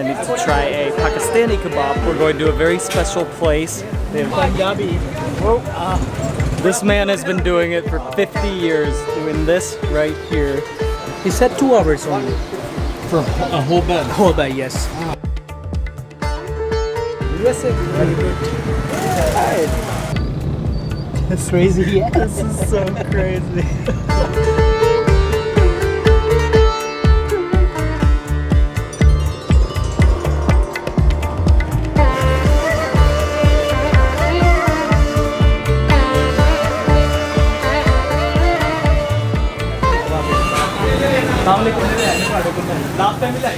I need to try a Pakistani kebab. We're going to a very special place. They have Punjabi. This man has been doing it for 50 years, doing this right here. He said 2 hours only. For a whole bed? Whole bed, yes. USA, very good. That's crazy, yes. This is so crazy.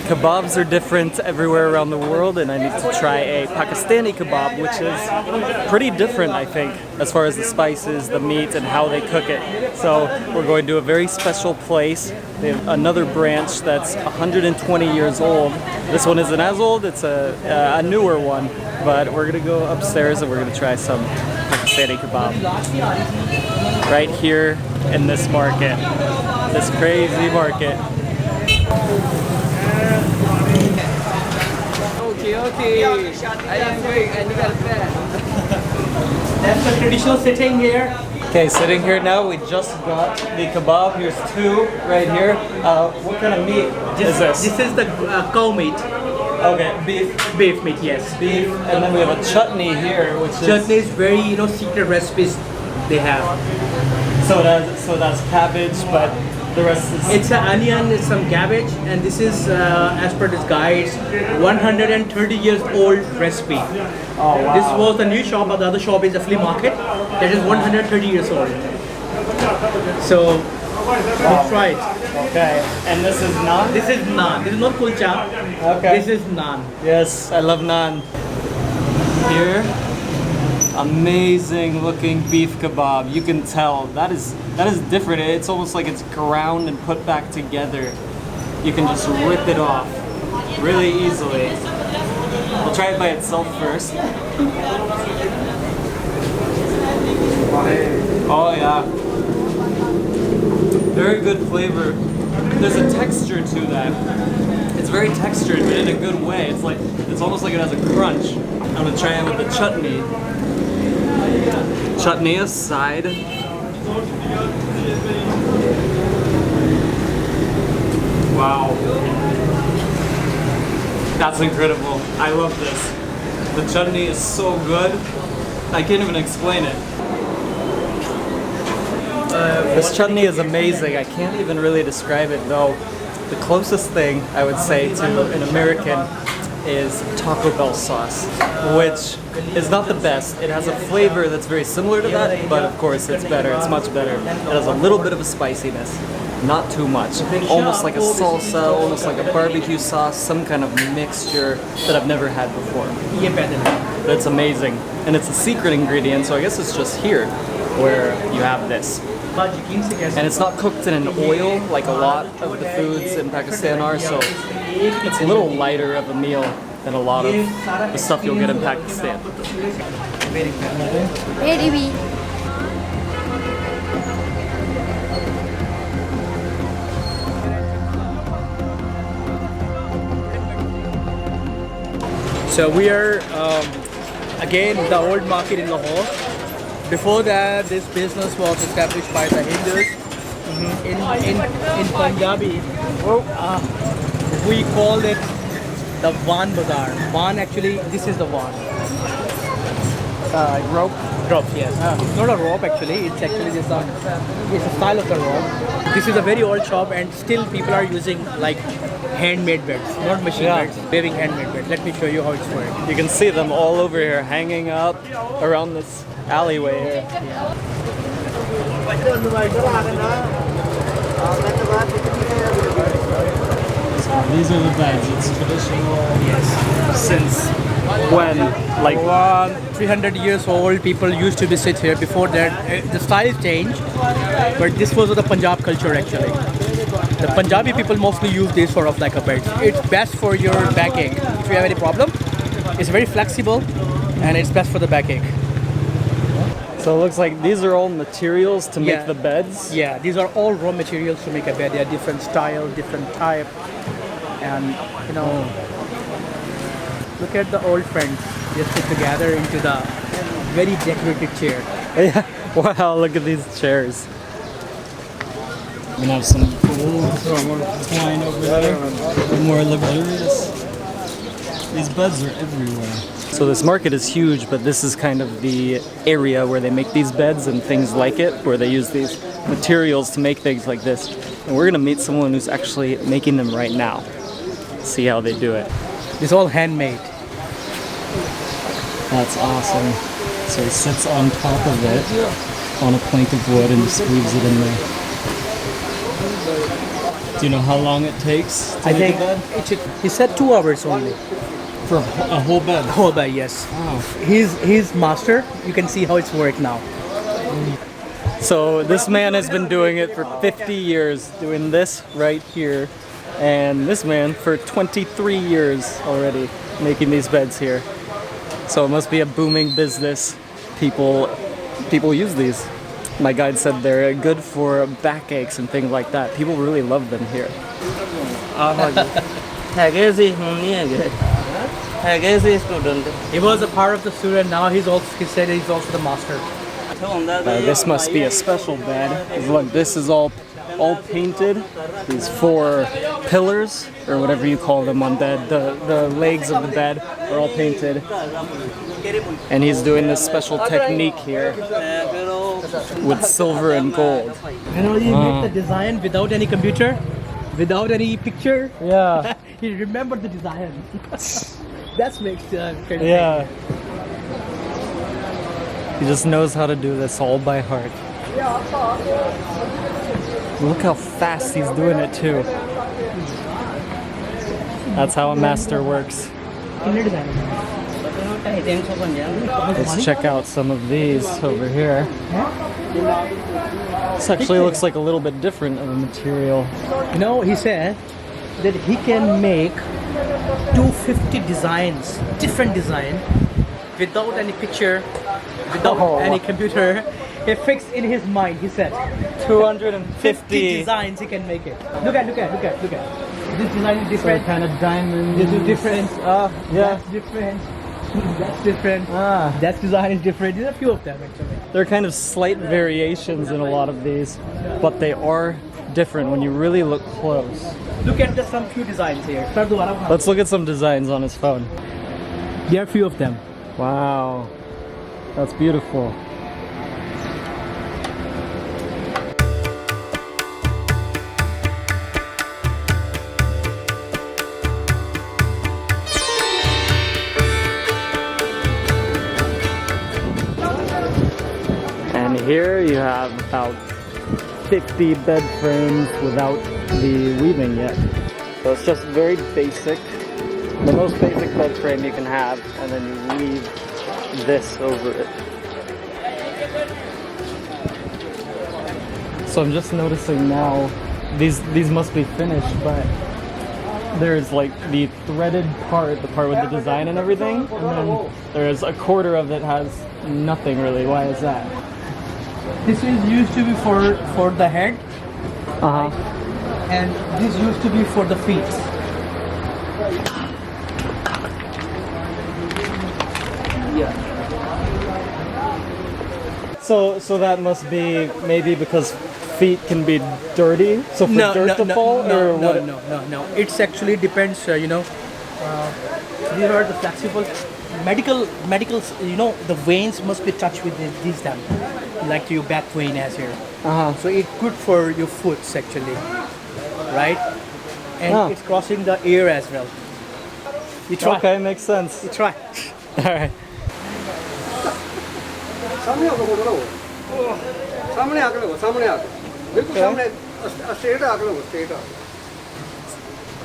Kebabs are different everywhere around the world, and I need to try a Pakistani kebab, which is pretty different, I think, as far as the spices, the meat, and how they cook it. So we're going to a very special place. They have another branch that's 120 years old. This one isn't as old, it's a newer one, but we're gonna go upstairs and we're gonna try some Pakistani kebab right here in this market, this crazy market. Okay. I am going and you got a bed. That's the traditional sitting here. Okay, sitting here now, we just got the kebab. Here's two right here. What kind of meat is this? This is the cow meat. Okay, beef. Beef meat, yes. Beef, and then we have a chutney here, which is... Chutney is very, secret recipes they have. So that's cabbage, but the rest is... It's an onion, it's some cabbage, and this is, as per this guide, 130 years old recipe. Oh, wow. This was the new shop, but the other shop is a flea market that is 130 years old. So, let's try it. Okay, and this is naan? This is naan. This is not kulcha. Okay. This is naan. Yes, I love naan. Here, amazing looking beef kebab. You can tell that is different. It's almost like it's ground and put back together. You can just rip it off really easily. We'll try it by itself first. Oh yeah, very good flavor. There's a texture to that. It's very textured, but in a good way. It's almost like it has a crunch. I'm gonna try it with the chutney. Chutney aside. Wow. That's incredible. I love this. The chutney is so good. I can't even explain it. This chutney is amazing. I can't even really describe it though. The closest thing I would say to an American is Taco Bell sauce, which is not the best. It has a flavor that's very similar to that, but of course it's better. It's much better. It has a little bit of a spiciness, not too much. Almost like a salsa, almost like a barbecue sauce, some kind of mixture that I've never had before. But it's amazing. And it's a secret ingredient, so I guess it's just here where you have this. And it's not cooked in an oil like a lot of the foods in Pakistan are, so it's a little lighter of a meal than a lot of the stuff you'll get in Pakistan. So we are again in the old market in Lahore. Before that, this business was established by the Hindus. In Punjabi, we call it the Van Bazaar. Van, actually, this is the Van. Rope? Rope, yes. Not a rope actually, it's actually just it's a style of the rope. This is a very old shop and still people are using like handmade beds, not machine beds, weaving handmade beds. Let me show you how it's working. You can see them all over here hanging up around this alleyway here. So these are the beds. It's traditional. Yes. Since when? Like 300 years old. People used to sit here. Before that, the style changed, but this was the Punjab culture actually. The Punjabi people mostly use this sort of like a bed. It's best for your backache. If you have any problem, it's very flexible and it's best for the backache. So it looks like these are all materials to make the beds? Yeah, these are all raw materials to make a bed. They are different style, different type. And Look at the old friends just sit together into the very decorated chair. Yeah. Wow, look at these chairs. We have some gold twine over there. More luxurious. These beds are everywhere. So this market is huge, but this is kind of the area where they make these beds and things like it, where they use these materials to make things like this. And we're gonna meet someone who's actually making them right now. See how they do it. It's all handmade. That's awesome. So he sits on top of it on a plank of wood and just weaves it in there. Do you know how long it takes to make a bed? He said 2 hours only. For a whole bed? Whole bed, yes. Wow. He's master. You can see how it's worked now. So this man has been doing it for 50 years, doing this right here. And this man for 23 years already, making these beds here. So it must be a booming business. People use these. My guide said they're good for backaches and things like that. People really love them here. He was a part of the student. Now he said he's also the master. This must be a special bed. 'Cause look, this is all painted. These 4 pillars, or whatever you call them on bed, the legs of the bed are all painted. And he's doing this special technique here with silver and gold. You know, he made the design without any computer, without any picture. Yeah. He remembered the design. That makes crazy. Yeah. He just knows how to do this all by heart. Look how fast he's doing it too. That's how a master works. Let's check out some of these over here. This actually looks like a little bit different of a material. You know, he said that he can make 250 designs, different design, without any picture, without any computer. He fixed in his mind, he said. 250 designs he can make it. Look at. This design is different. Kind of diamonds. This is different. Yeah. That's different. That's different. That design is different. There's a few of them actually. There are kind of slight variations in a lot of these, but they are different when you really look close. Look at some few designs here. Let's look at some designs on his phone. There are few of them. Wow. That's beautiful. And here you have about 50 bed frames without the weaving yet. So it's just very basic, the most basic bed frame you can have, and then you weave this over it. So I'm just noticing now, these must be finished, but there's like the threaded part, the part with the design and everything, and then there's a quarter of it has nothing really. Why is that? This is used to be for the head, and this used to be for the feet. Yeah. So that must be maybe because feet can be dirty, so for dirt to fall, or what? No. It's actually depends. These are the flexible medical. You know, the veins must be touched with these them, like your back vein as here. So it's good for your foot actually, right? And it's crossing the ear as well. You try. Okay, makes sense. You try. All right.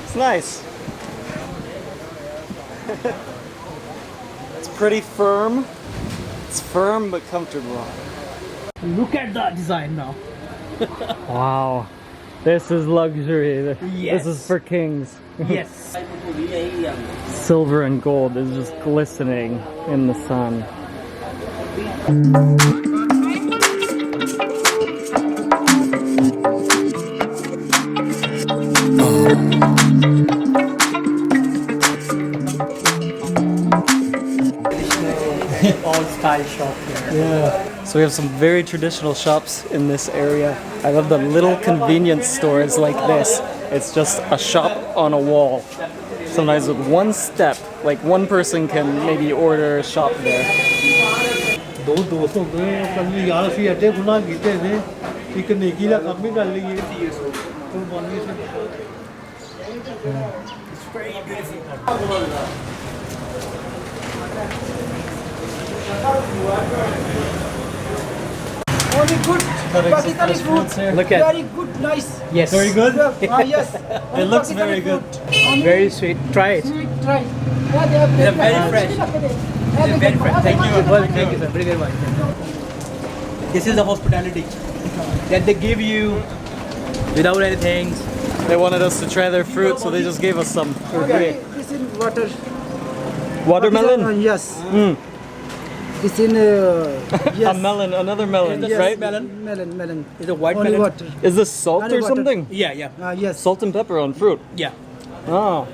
It's nice. It's pretty firm. It's firm but comfortable. Look at that design now. Wow. This is luxury. Yes. This is for kings. Yes. Silver and gold is just glistening in the sun. Old style shop here. Yeah. So we have some very traditional shops in this area. I love the little convenience stores like this. It's just a shop on a wall. Sometimes with one step, like one person can maybe order a shop there. ਦੋ ਦੋਸਤ ਹੁੰਦੇ ਨੇ ਕੱਲ ਯਾਰ ਅਸੀਂ ਐਡੇ ਗੁਨਾਹ ਕੀਤੇ ਨੇ ਇੱਕ ਨੇਕੀ ਦਾ ਕੰਮ ਹੀ ਕਰ ਲਈਏ ਕੁਰਬਾਨੀ ਸੇ Only good Pakistani food. Look at Very good, nice. yes, Very good? Yes. It looks very good. very sweet. Try it. Sweet, try. Yeah, they are They're very fresh. Very Very fresh. Thank you. Well, Well, thank you, sir. Very good one. This is the hospitality that they give you without anything. They wanted us to try their fruit, so they just gave us some for free. This in water. Watermelon? Yes. This in yes. A melon, another melon, Yes. right? Melon. Melon. It's a white Only melon. water. Is this salt Only or water. something? Yeah. Yes. Salt and pepper on fruit. Yeah. Oh.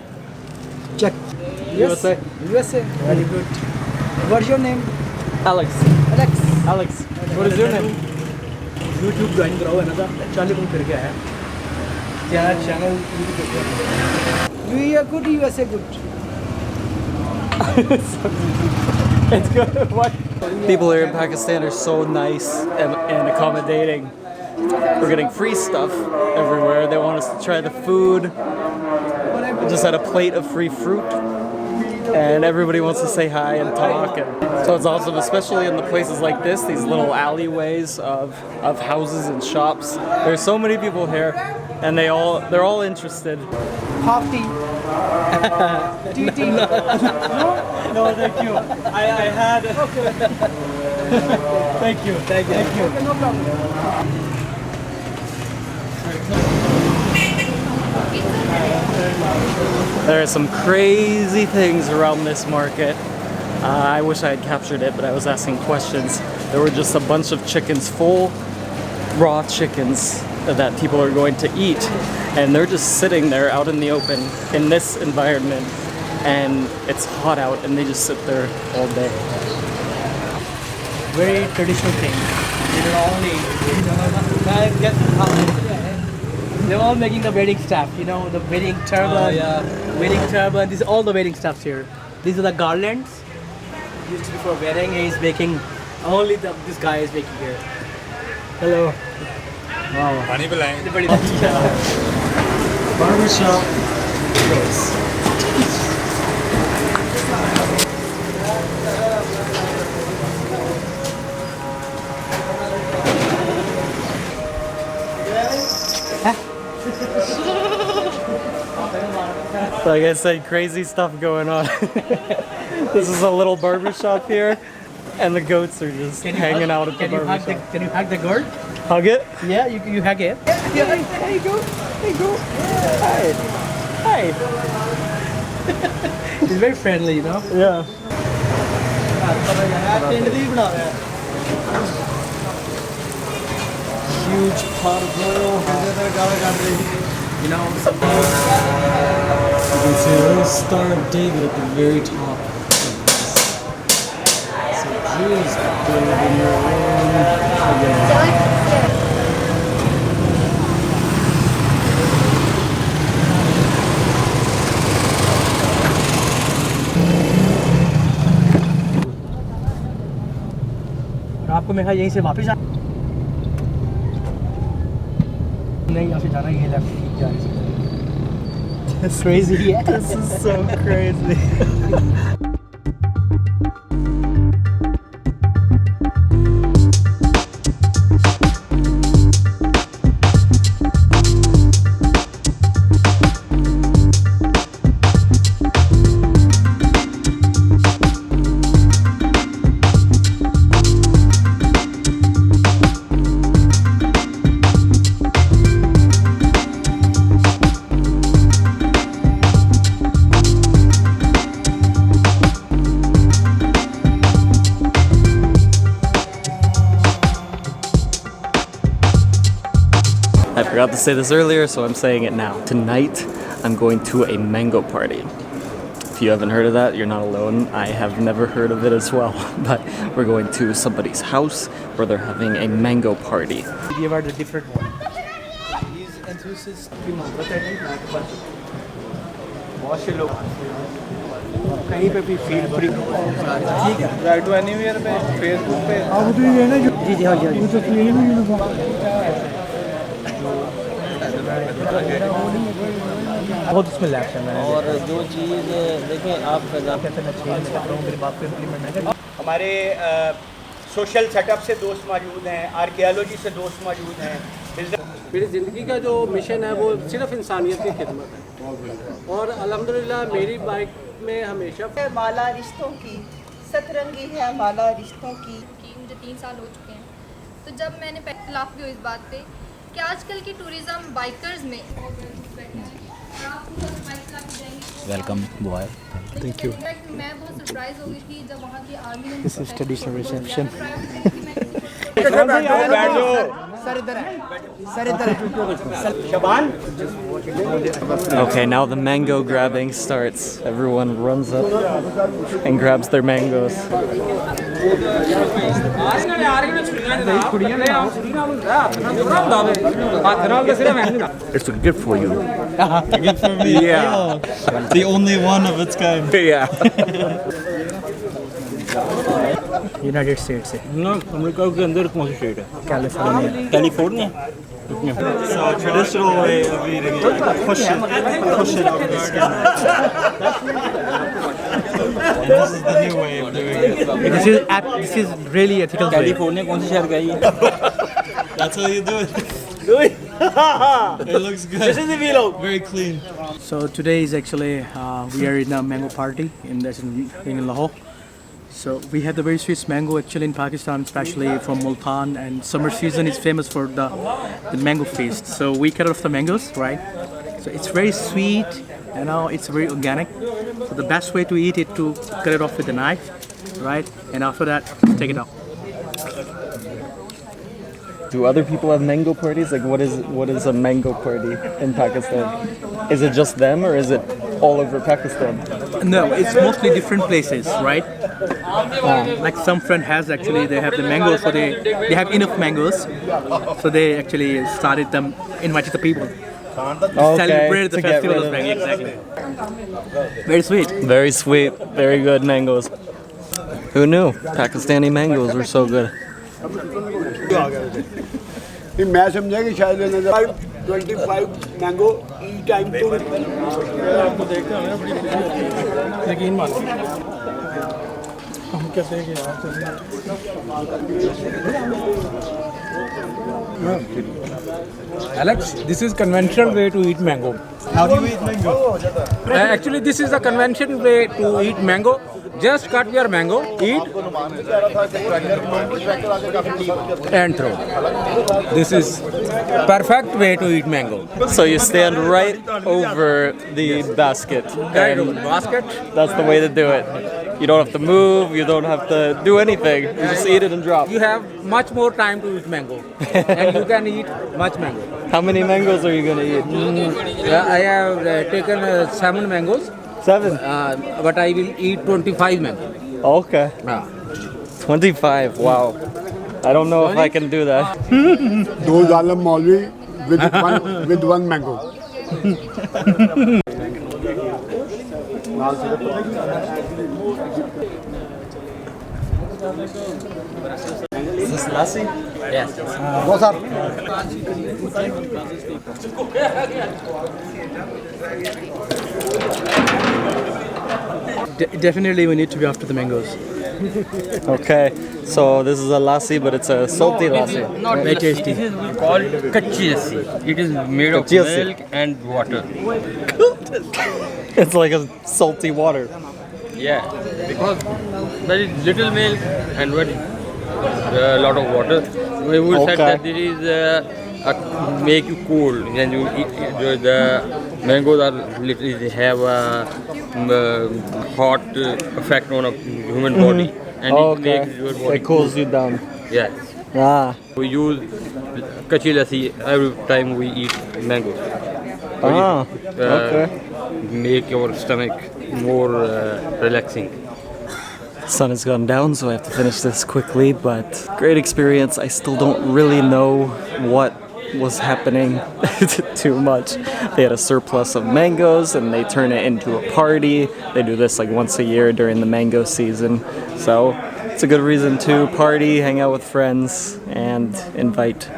Check. USA. USA. Very good. What's your name? Alex. Alex. Alex. What is your name? YouTube join कराओ है ना था 40 दिन करके आया channel YouTube पे We are good, USA good. It's good. What? People here in Pakistan are so nice and accommodating. We're getting free stuff everywhere. They want us to try the food. We just had a plate of free fruit. And everybody wants to say hi and talk. And so it's awesome, especially in the places like this, these little alleyways of houses and shops. There's so many people here, and they're all interested. Half tea. Tea, tea. No, thank you. I had. Thank you. Okay, no problem. There are some crazy things around this market. I wish I had captured it, but I was asking questions. There were just a bunch of chickens, full raw chickens that people are going to eat. And they're just sitting there out in the open in this environment. And it's hot out and they just sit there all day. very traditional thing. They're all making the wedding stuff, you know, the wedding turban, wedding turban. These are all the wedding stuffs here. These are the garlands. Used to be for wedding. He's making only this guy is making here. Hello. Wow. पानी पिलाएं Everybody. Barbershop goes. Like I said, crazy stuff going on. This is a little barbershop here, and the goats are just hanging out at the barbershop. Can you hug the girl? Hug it? Yeah, you hug it. Yeah, there you go. There you go. Hi. Hi. He's very friendly, you know. Yeah. Huge pot of oil. You know, You can see a little Star of David at the very top of this. So just put it in your own again. आपको मैं यहीं से वापस आ नहीं यहाँ से जाना ये लेफ्ट ठीक जा रही है That's crazy. Yeah. This is so crazy. I forgot to say this earlier, so I'm saying it now. Tonight, I'm going to a mango party. If you haven't heard of that, you're not alone. I have never heard of it as well. But we're going to somebody's house where they're having a mango party. Give her the different one. He's enthusiast. कहीं पे भी feel free write to anywhere पे Facebook पे आप तो ये ना जी जी हाँ जी वो तो ये भी यूनिफॉर्म बहुत इसमें लैप है मैंने और जो चीज़ देखें आप मेरी बात को इम्प्लीमेंट है हमारे सोशल सेटअप से दोस्त मौजूद हैं, आर्कियोलॉजी से दोस्त मौजूद हैं। मेरी ज़िंदगी का जो मिशन है वो सिर्फ इंसानियत की खिदमत है और अल्हम्दुलिल्लाह मेरी बाइक में हमेशा माला रिश्तों की सतरंगी है माला रिश्तों की मुझे 3 साल हो चुके हैं। तो जब मैंने इख्तिलाफ भी हुई इस बात पे कि आजकल की टूरिज़्म बाइकर्स में वेलकम बॉय थैंक यू मैं बहुत सरप्राइज हो गई थी जब वहाँ की आर्मी ने this is traditional reception Okay, now the mango grabbing starts. Everyone runs up and grabs their mangoes. It's a gift for you. Good for me. Yeah. The only one of its kind. Yeah. United state से No, America के अंदर कौन सी state है? California California. So traditional way of eating it, push it over the skin. And this is the new way of doing it. this is really ethical way. California कौन सी शहर का है ये? That's how you do it. It looks good. This is the vlog. Very clean. So today is actually we are in a mango party in Lahore. So we had the very sweet mango actually in Pakistan, especially from Multan, and summer season is famous for the mango feast. So we cut off the mangoes, right? So it's very sweet, you know, it's very organic. So the best way to eat it to cut it off with a knife, right? And after that, take it out. Do other people have mango parties? Like, what is a mango party in Pakistan? Is it just them, or is it all over Pakistan? No, it's mostly different places, right? Like some friend has actually, they have the mangoes, so they have enough mangoes, so they actually started them, invited the people to celebrate the festival of mango. Exactly. Very sweet. Very sweet. Very good mangoes. Who knew? Pakistani mangoes were so good. मैं समझा कि शायद 25 mango E time to यकीन मान हम कैसे कि Alex, this is conventional way to eat mango. How do you eat mango? Actually, this is the conventional way to eat mango. Just cut your mango, eat, and throw. This is perfect way to eat mango. So you stand right over the basket. Right and over the basket. That's the way to do it. You don't have to move. You don't have to do anything. You just eat it and drop. You have much more time to eat mango, and you can eat much mango. How many mangoes are you gonna eat? I have taken 7 mangoes. 7. But I will eat 25 mango. Okay. 25. Wow. I don't know if I can do that. दो जालम मौलवी with one mango. Is this lassi? Yes. वो sir Definitely we need to be after the mangoes. Okay. So this is a lassi, but it's a salty lassi. Not very tasty. This is called kachi lassi. It is made of Kachi lassi. milk and water. It's like a salty water. Yeah, because very little milk and very lot of water. We would say Okay. that it is make you cold when you eat. The mangoes are literally they have a hot effect on a human body, and it Okay. makes your body It cools you down. Yes. Ah. We use kachi lassi every time we eat mangoes. Ah. Okay. Make your stomach more relaxing. Sun has gone down, so I have to finish this quickly, but great experience. I still don't really know what was happening too much. They had a surplus of mangoes and they turn it into a party. They do this like once a year during the mango season. So it's a good reason to party, hang out with friends, and invite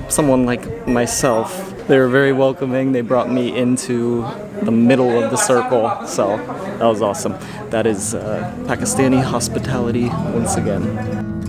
someone like myself. They were very welcoming. They brought me into the middle of the circle, so that was awesome. That is Pakistani hospitality once again.